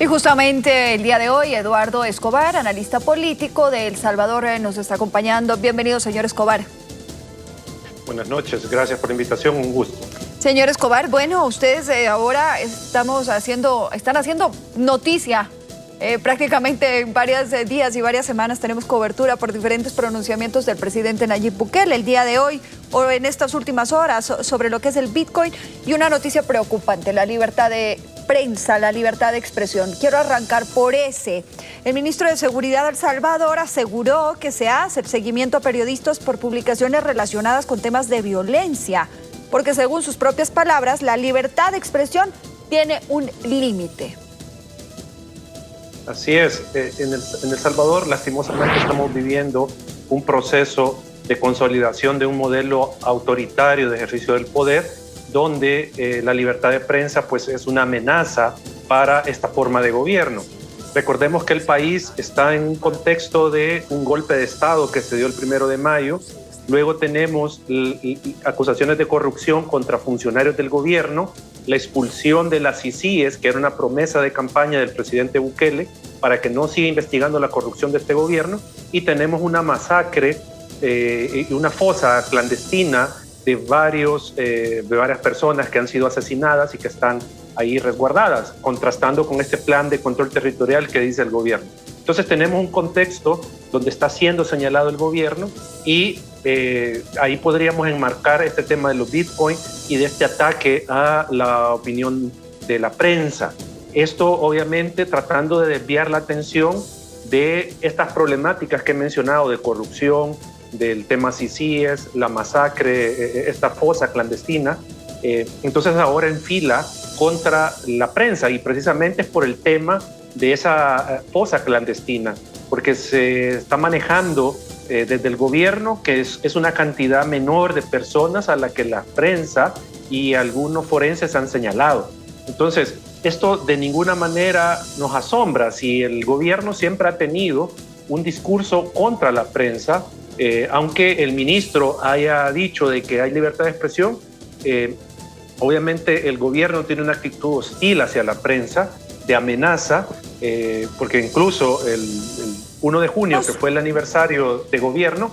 Y justamente el día de hoy, Eduardo Escobar, analista político de El Salvador, nos está acompañando. Bienvenido, señor Escobar. Buenas noches, gracias por la invitación, un gusto. Señor Escobar, bueno, ustedes ahora están haciendo noticia. Prácticamente en varios días y varias semanas tenemos cobertura por diferentes pronunciamientos del presidente Nayib Bukele el día de hoy o en estas últimas horas sobre lo que es el Bitcoin y una noticia preocupante, la libertad de prensa, la libertad de expresión. Quiero arrancar por ese. El ministro de Seguridad de El Salvador aseguró que se hace el seguimiento a periodistas por publicaciones relacionadas con temas de violencia, porque según sus propias palabras, la libertad de expresión tiene un límite. Así es, en El Salvador lastimosamente estamos viviendo un proceso de consolidación de un modelo autoritario de ejercicio del poder, donde la libertad de prensa pues, es una amenaza para esta forma de gobierno. Recordemos que el país está en un contexto de un golpe de Estado que se dio el 1 de mayo. Luego tenemos acusaciones de corrupción contra funcionarios del gobierno, la expulsión de las ICIES, que era una promesa de campaña del presidente Bukele para que no siga investigando la corrupción de este gobierno, y tenemos una masacre y una fosa clandestina de varias personas que han sido asesinadas y que están ahí resguardadas, contrastando con este plan de control territorial que dice el gobierno. Entonces tenemos un contexto donde está siendo señalado el gobierno y ahí podríamos enmarcar este tema de los Bitcoin y de este ataque a la opinión de la prensa. Esto obviamente tratando de desviar la atención de estas problemáticas que he mencionado de corrupción, del tema CICIES, la masacre, esta fosa clandestina. Entonces ahora en fila contra la prensa y precisamente es por el tema de esa fosa clandestina, porque se está manejando desde el gobierno que es una cantidad menor de personas a la que la prensa y algunos forenses han señalado. Entonces, esto de ninguna manera nos asombra si el gobierno siempre ha tenido un discurso contra la prensa, aunque el ministro haya dicho de que hay libertad de expresión, obviamente el gobierno tiene una actitud hostil hacia la prensa, de amenaza, porque incluso el 1 de junio, que fue el aniversario de gobierno,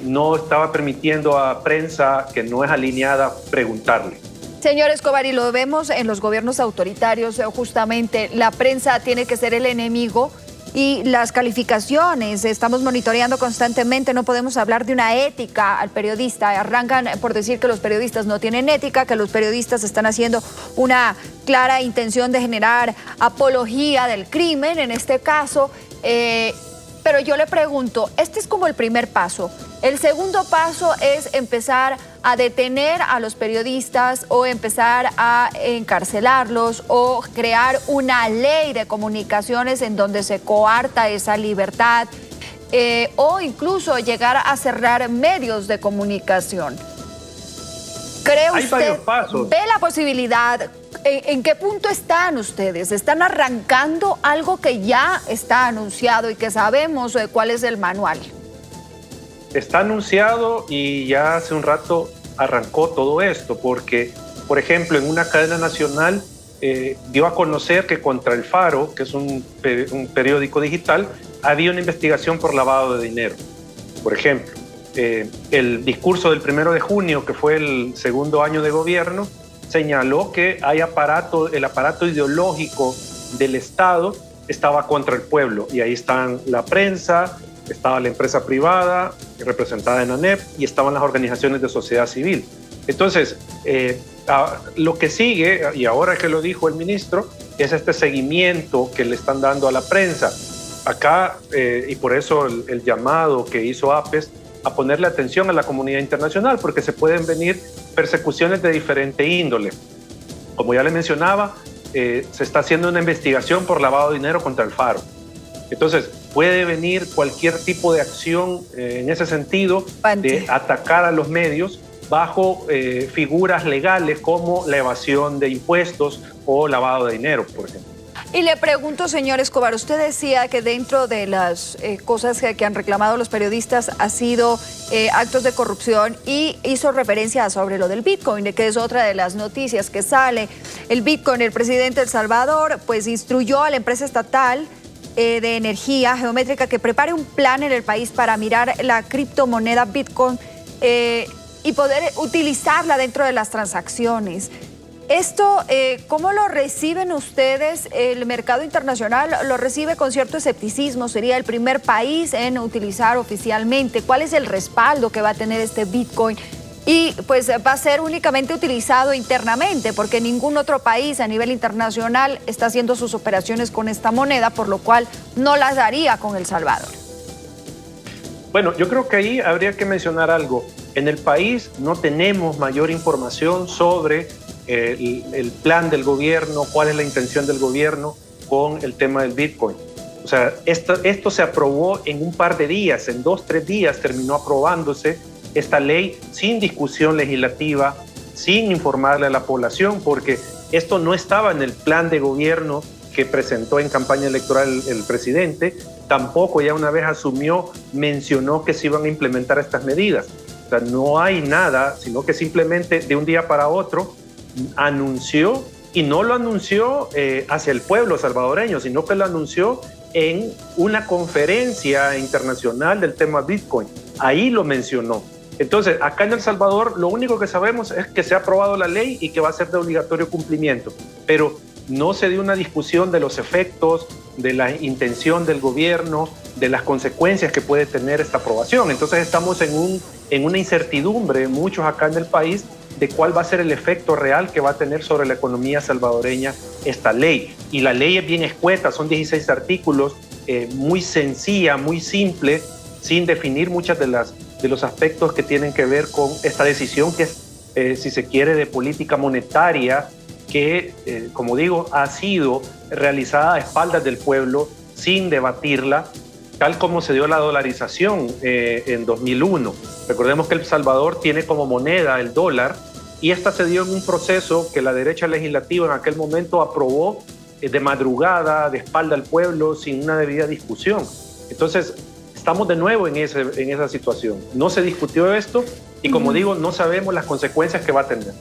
no estaba permitiendo a prensa que no es alineada preguntarle. Señor Escobar, y lo vemos en los gobiernos autoritarios, justamente la prensa tiene que ser el enemigo y las calificaciones, estamos monitoreando constantemente, no podemos hablar de una ética al periodista. Arrancan por decir que los periodistas no tienen ética, que los periodistas están haciendo una clara intención de generar apología del crimen, en este caso. Pero yo le pregunto, este es como el primer paso. El segundo paso es empezar a detener a los periodistas o empezar a encarcelarlos o crear una ley de comunicaciones en donde se coarta esa libertad o incluso llegar a cerrar medios de comunicación. ¿Cree usted, ve la posibilidad? ¿En qué punto están ustedes? ¿Están arrancando algo que ya está anunciado y que sabemos cuál es el manual? Está anunciado y ya hace un rato arrancó todo esto, porque, por ejemplo, en una cadena nacional dio a conocer que contra El Faro, que es un periódico digital, había una investigación por lavado de dinero. Por ejemplo, el discurso del 1 de junio, que fue el segundo año de gobierno, señaló que el aparato ideológico del Estado estaba contra el pueblo, y ahí están la prensa, estaba la empresa privada representada en ANEP y estaban las organizaciones de sociedad civil. Entonces, lo que sigue, y ahora que lo dijo el ministro, es este seguimiento que le están dando a la prensa. Acá, y por eso el llamado que hizo APES a ponerle atención a la comunidad internacional, porque se pueden venir persecuciones de diferente índole. Como ya le mencionaba, se está haciendo una investigación por lavado de dinero contra El Faro. Entonces, puede venir cualquier tipo de acción en ese sentido, de atacar a los medios bajo figuras legales como la evasión de impuestos o lavado de dinero, por ejemplo. Y le pregunto, señor Escobar, usted decía que dentro de las cosas que han reclamado los periodistas ha sido actos de corrupción y hizo referencia sobre lo del Bitcoin, que es otra de las noticias que sale. El Bitcoin, el presidente de El Salvador, pues instruyó a la empresa estatal de energía geométrica que prepare un plan en el país para mirar la criptomoneda Bitcoin y poder utilizarla dentro de las transacciones. Esto, ¿cómo lo reciben ustedes? El mercado internacional lo recibe con cierto escepticismo. Sería el primer país en utilizar oficialmente. ¿Cuál es el respaldo que va a tener este Bitcoin? Y pues va a ser únicamente utilizado internamente, porque ningún otro país a nivel internacional está haciendo sus operaciones con esta moneda, por lo cual no las haría con El Salvador. Bueno, yo creo que ahí habría que mencionar algo. En el país no tenemos mayor información sobre el plan del gobierno, cuál es la intención del gobierno con el tema del Bitcoin. O sea, esto se aprobó en un par de días, en 2-3 días terminó aprobándose esta ley sin discusión legislativa, sin informarle a la población, porque esto no estaba en el plan de gobierno que presentó en campaña electoral el presidente, tampoco ya una vez asumió, mencionó que se iban a implementar estas medidas. O sea, no hay nada, sino que simplemente de un día para otro anunció, y no lo anunció hacia el pueblo salvadoreño, sino que lo anunció en una conferencia internacional del tema Bitcoin. Ahí lo mencionó. Entonces, acá en El Salvador, lo único que sabemos es que se ha aprobado la ley y que va a ser de obligatorio cumplimiento, pero no se dio una discusión de los efectos, de la intención del gobierno, de las consecuencias que puede tener esta aprobación. Entonces, estamos en una incertidumbre, muchos acá en el país, de cuál va a ser el efecto real que va a tener sobre la economía salvadoreña esta ley. Y la ley es bien escueta, son 16 artículos, muy sencilla, muy simple, sin definir muchas de los aspectos que tienen que ver con esta decisión que es, si se quiere, de política monetaria, que, como digo, ha sido realizada a espaldas del pueblo, sin debatirla, tal como se dio la dolarización en 2001. Recordemos que El Salvador tiene como moneda el dólar, y esta se dio en un proceso que la derecha legislativa en aquel momento aprobó de madrugada, de espalda al pueblo, sin una debida discusión. Entonces, estamos de nuevo en esa situación. No se discutió esto y, como digo, no sabemos las consecuencias que va a tener.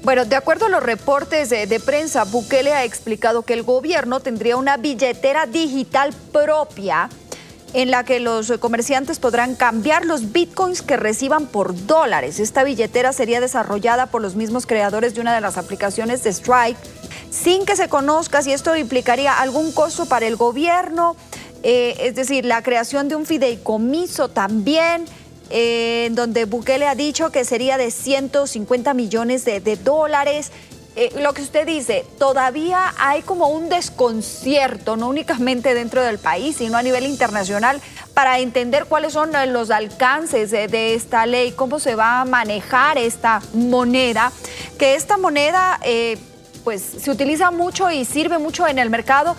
Bueno, de acuerdo a los reportes de prensa, Bukele ha explicado que el gobierno tendría una billetera digital propia en la que los comerciantes podrán cambiar los bitcoins que reciban por dólares. Esta billetera sería desarrollada por los mismos creadores de una de las aplicaciones de Strike, sin que se conozca si esto implicaría algún costo para el gobierno, es decir, la creación de un fideicomiso también, donde Bukele ha dicho que sería de 150 millones de dólares. Lo que usted dice, todavía hay como un desconcierto, no únicamente dentro del país, sino a nivel internacional, para entender cuáles son los alcances de esta ley, cómo se va a manejar esta moneda, que esta moneda pues se utiliza mucho y sirve mucho en el mercado,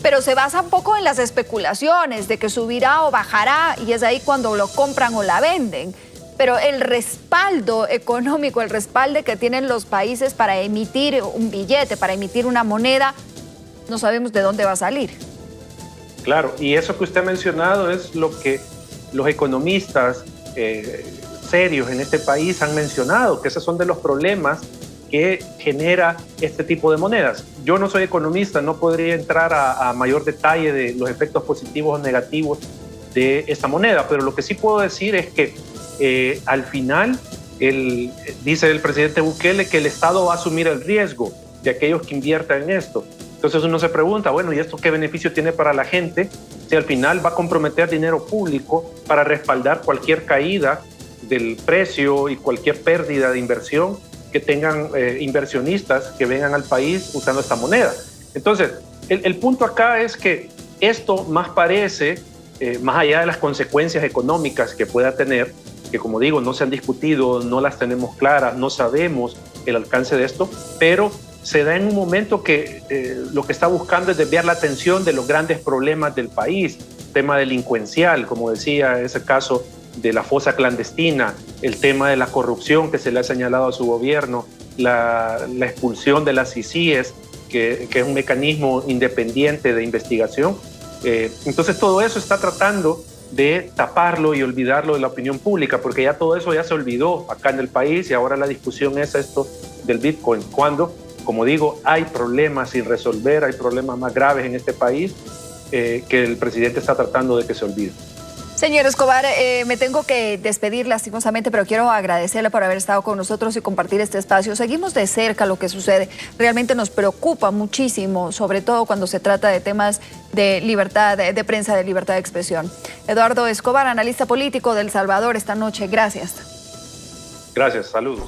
pero se basa un poco en las especulaciones de que subirá o bajará, y es ahí cuando lo compran o la venden. Pero el respaldo económico, el respaldo que tienen los países para emitir un billete, para emitir una moneda, no sabemos de dónde va a salir. Claro, y eso que usted ha mencionado es lo que los economistas serios en este país han mencionado, que esos son de los problemas que genera este tipo de monedas. Yo no soy economista, no podría entrar a mayor detalle de los efectos positivos o negativos de esta moneda, pero lo que sí puedo decir es que al final, dice el presidente Bukele que el Estado va a asumir el riesgo de aquellos que inviertan en esto. Entonces uno se pregunta, bueno, ¿y esto qué beneficio tiene para la gente? Si al final va a comprometer dinero público para respaldar cualquier caída del precio y cualquier pérdida de inversión que tengan inversionistas que vengan al país usando esta moneda. Entonces, el punto acá es que esto más parece, más allá de las consecuencias económicas que pueda tener, que como digo, no se han discutido, no las tenemos claras, no sabemos el alcance de esto, pero se da en un momento que lo que está buscando es desviar la atención de los grandes problemas del país, tema delincuencial, como decía, ese caso de la fosa clandestina, el tema de la corrupción que se le ha señalado a su gobierno, la expulsión de las ICIES, que es un mecanismo independiente de investigación. Entonces todo eso está tratando de taparlo y olvidarlo de la opinión pública, porque ya todo eso ya se olvidó acá en el país y ahora la discusión es esto del Bitcoin, cuando, como digo, hay problemas sin resolver, hay problemas más graves en este país que el presidente está tratando de que se olvide. Señor Escobar, me tengo que despedir lastimosamente, pero quiero agradecerle por haber estado con nosotros y compartir este espacio. Seguimos de cerca lo que sucede. Realmente nos preocupa muchísimo, sobre todo cuando se trata de temas de libertad de prensa, de libertad de expresión. Eduardo Escobar, analista político de El Salvador, esta noche. Gracias. Gracias, saludos.